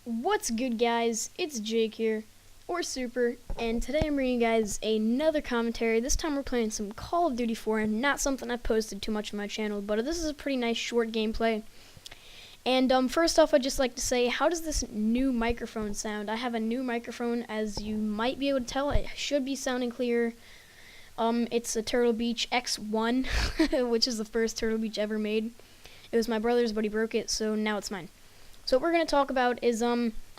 What's good, guys? It's Jake here, or Super, and today I'm bringing you guys another commentary. This time we're playing some Call of Duty 4, and not something I've posted too much on my channel, but this is a pretty nice short gameplay. And first off, I'd just like to say, how does this new microphone sound? I have a new microphone, as you might be able to tell. It should be sounding clear. It's a Turtle Beach X1, which is the first Turtle Beach ever made. It was my brother's, but he broke it, so now it's mine. So what we're going to talk about is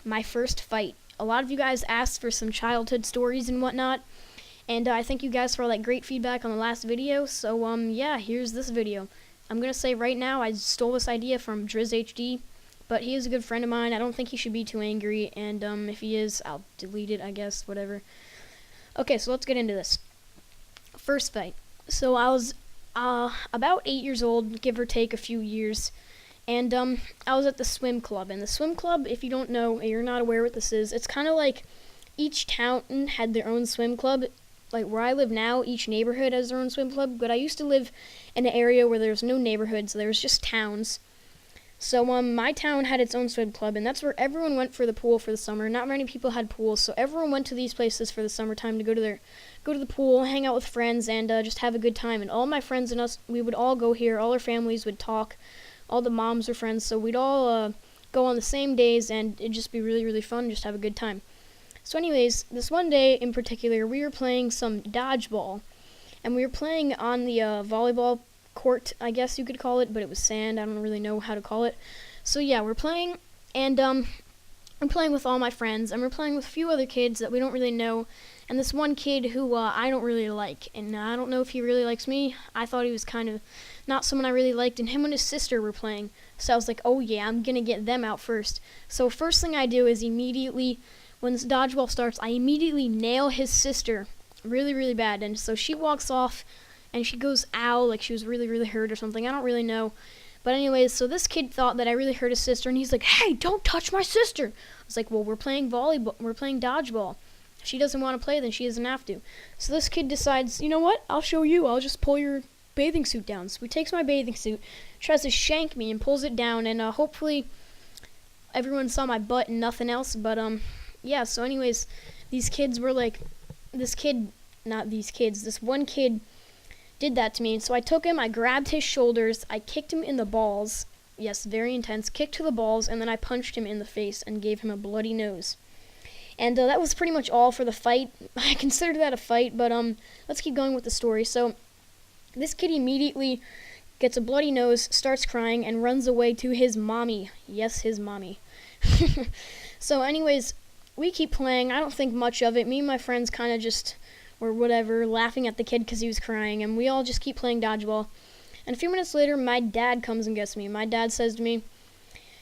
my first fight. A lot of you guys asked for some childhood stories and whatnot, and I thank you guys for all that great feedback on the last video. So yeah, here's this video. I'm going to say right now I stole this idea from DrizzHD, but he is a good friend of mine. I don't think he should be too angry, and if he is, I'll delete it, I guess, whatever. Okay, so let's get into this. First fight. So I was about 8 years old, give or take a few years. And I was at the swim club, and the swim club, if you don't know, you're not aware what this is, it's kind of like each town had their own swim club. Like where I live now, each neighborhood has their own swim club, but I used to live in an area where there was no neighborhoods, there was just towns. So my town had its own swim club, and that's where everyone went for the pool for the summer. Not many people had pools, so everyone went to these places for the summertime to go to the pool, hang out with friends, and just have a good time. And all my friends and us, we would all go here, all our families would talk. All the moms were friends, so we'd all go on the same days, and it'd just be really, really fun, just have a good time. So anyways, this one day in particular, we were playing some dodgeball, and we were playing on the volleyball court, I guess you could call it, but it was sand, I don't really know how to call it. So yeah, we're playing, and I'm playing with all my friends, and we're playing with a few other kids that we don't really know, and this one kid who I don't really like, and I don't know if he really likes me. I thought he was kind of not someone I really liked, and him and his sister were playing, so I was like, oh yeah, I'm gonna get them out first. So first thing I do is immediately, when this dodgeball starts, I immediately nail his sister really, really bad, and so she walks off, and she goes, ow, like she was really, really hurt or something, I don't really know. But anyways, so this kid thought that I really hurt his sister, and he's like, hey, don't touch my sister. I was like, well, we're playing volleyball, we're playing dodgeball. If she doesn't want to play, then she doesn't have to. So this kid decides, you know what, I'll show you, I'll just pull your bathing suit down. So he takes my bathing suit, tries to shank me, and pulls it down, and hopefully everyone saw my butt and nothing else. But yeah, so anyways, these kids were like, this one kid did that to me, and so I took him, I grabbed his shoulders, I kicked him in the balls, yes, very intense, kick to the balls, and then I punched him in the face and gave him a bloody nose. And that was pretty much all for the fight. I consider that a fight, but let's keep going with the story. So this kid immediately gets a bloody nose, starts crying, and runs away to his mommy. Yes, his mommy. So anyways, we keep playing. I don't think much of it. Me and my friends kind of just were whatever, laughing at the kid because he was crying, and we all just keep playing dodgeball. And a few minutes later, my dad comes and gets me. My dad says to me,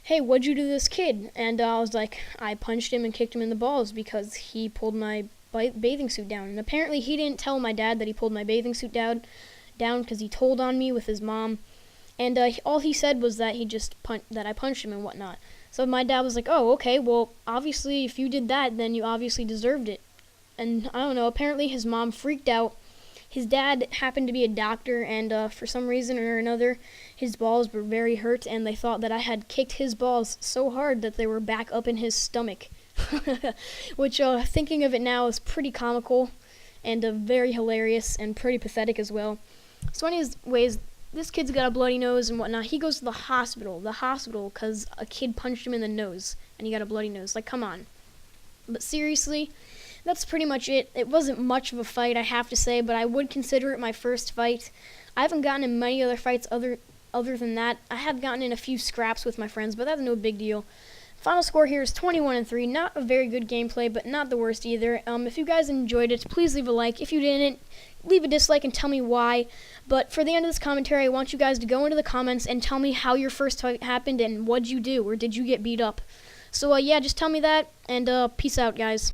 hey, what'd you do to this kid? And I was like, I punched him and kicked him in the balls because he pulled my bathing suit down. And apparently he didn't tell my dad that he pulled my bathing suit down because he told on me with his mom. And all he said was that I punched him and whatnot. So my dad was like, oh, okay, well, obviously if you did that, then you obviously deserved it. And I don't know, apparently his mom freaked out. His dad happened to be a doctor, and for some reason or another, his balls were very hurt, and they thought that I had kicked his balls so hard that they were back up in his stomach. Which, thinking of it now, is pretty comical, and very hilarious, and pretty pathetic as well. So anyways, this kid's got a bloody nose and whatnot. He goes to the hospital, because a kid punched him in the nose, and he got a bloody nose. Like, come on. But seriously, that's pretty much it. It wasn't much of a fight, I have to say, but I would consider it my first fight. I haven't gotten in many other fights other than that. I have gotten in a few scraps with my friends, but that's no big deal. Final score here is 21-3. Not a very good gameplay, but not the worst either. If you guys enjoyed it, please leave a like. If you didn't, leave a dislike and tell me why. But for the end of this commentary, I want you guys to go into the comments and tell me how your first fight happened and what'd you do, or did you get beat up? So yeah, just tell me that, and peace out, guys.